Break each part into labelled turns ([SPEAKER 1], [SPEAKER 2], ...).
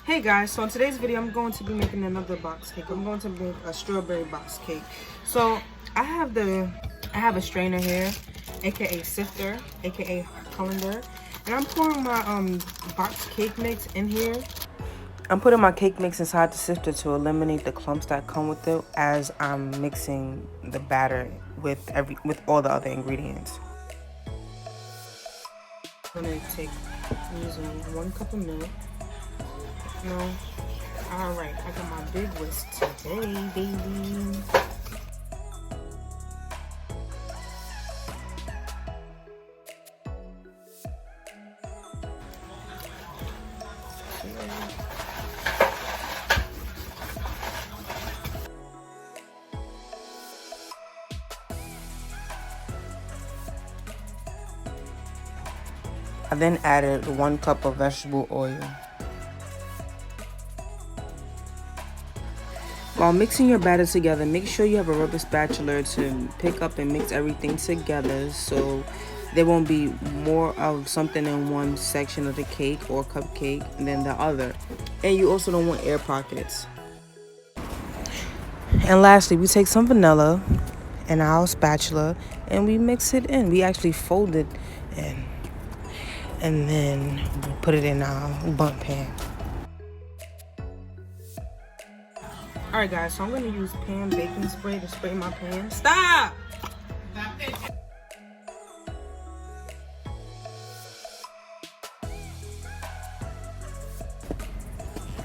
[SPEAKER 1] Hey guys, so in today's video I'm going to be making another box cake. I'm going to make a strawberry box cake. So I have a strainer here, aka sifter, aka colander, and I'm pouring my box cake mix in here. I'm putting my cake mix inside the sifter to eliminate the clumps that come with it as I'm mixing the batter with all the other ingredients. I'm gonna take using 1 cup of milk. No. Alright, I got my big whisk today, baby. I then added 1 cup of vegetable oil. While mixing your batter together, make sure you have a rubber spatula to pick up and mix everything together so there won't be more of something in one section of the cake or cupcake than the other. And you also don't want air pockets. And lastly, we take some vanilla in our spatula and we mix it in. We actually fold it in and then we put it in our bundt pan. Alright guys, so I'm going to use pan baking spray to spray my pan. Stop!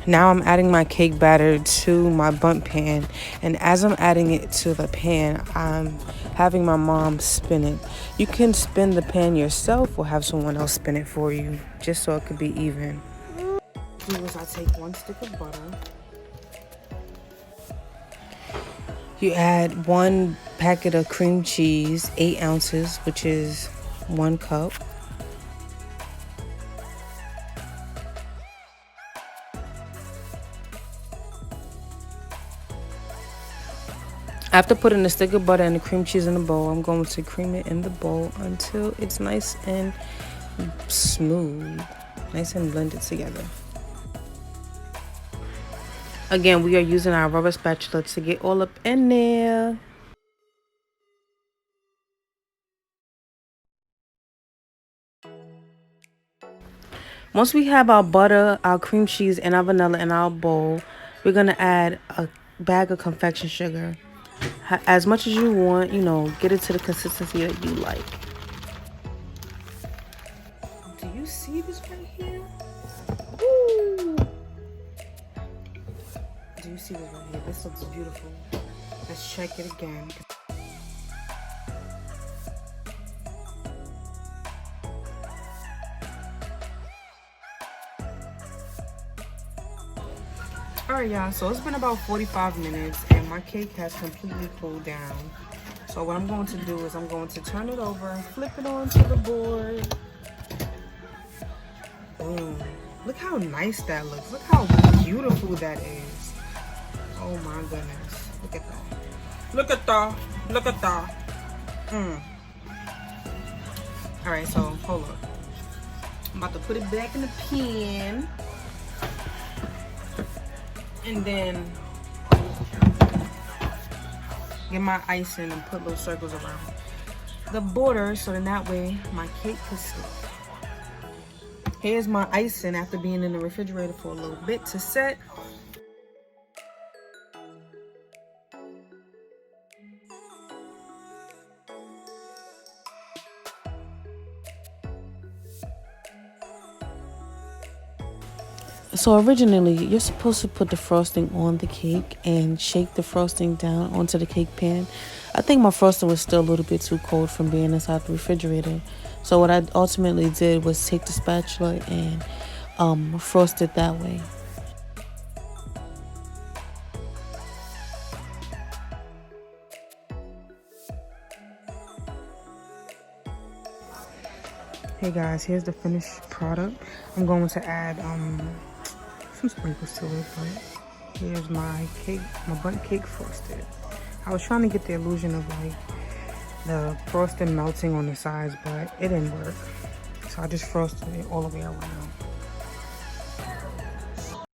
[SPEAKER 1] Now I'm adding my cake batter to my bundt pan, and as I'm adding it to the pan, I'm having my mom spin it. You can spin the pan yourself or have someone else spin it for you, just so it could be even. What I do is I take 1 stick of butter. You add 1 packet of cream cheese, 8 ounces, which is 1 cup. After putting the stick of butter and the cream cheese in the bowl, I'm going to cream it in the bowl until it's nice and smooth, nice and blended together. Again, we are using our rubber spatula to get all up in there. Once we have our butter, our cream cheese, and our vanilla in our bowl, we're going to add a bag of confection sugar. As much as you want, get it to the consistency that you like. Do you see this right here? Woo! Do you see this right here? This looks beautiful. Let's check it again. Alright y'all, so it's been about 45 minutes and my cake has completely cooled down. So what I'm going to do is I'm going to turn it over and flip it onto the board. Boom. Look how nice that looks. Look how beautiful that is. Oh my goodness. Look at that. Look at that. Look at that. Alright, so hold up. I'm about to put it back in the pan. And then get my icing and put little circles around the border so then that way my cake can stick. Here's my icing after being in the refrigerator for a little bit to set. So originally, you're supposed to put the frosting on the cake and shake the frosting down onto the cake pan. I think my frosting was still a little bit too cold from being inside the refrigerator. So what I ultimately did was take the spatula and frost it that way. Hey guys, here's the finished product. I'm going to add some sprinkles to it, but here's my cake, my bundt cake frosted. I was trying to get the illusion of like the frosting melting on the sides, but it didn't work. So I just frosted it all the way around.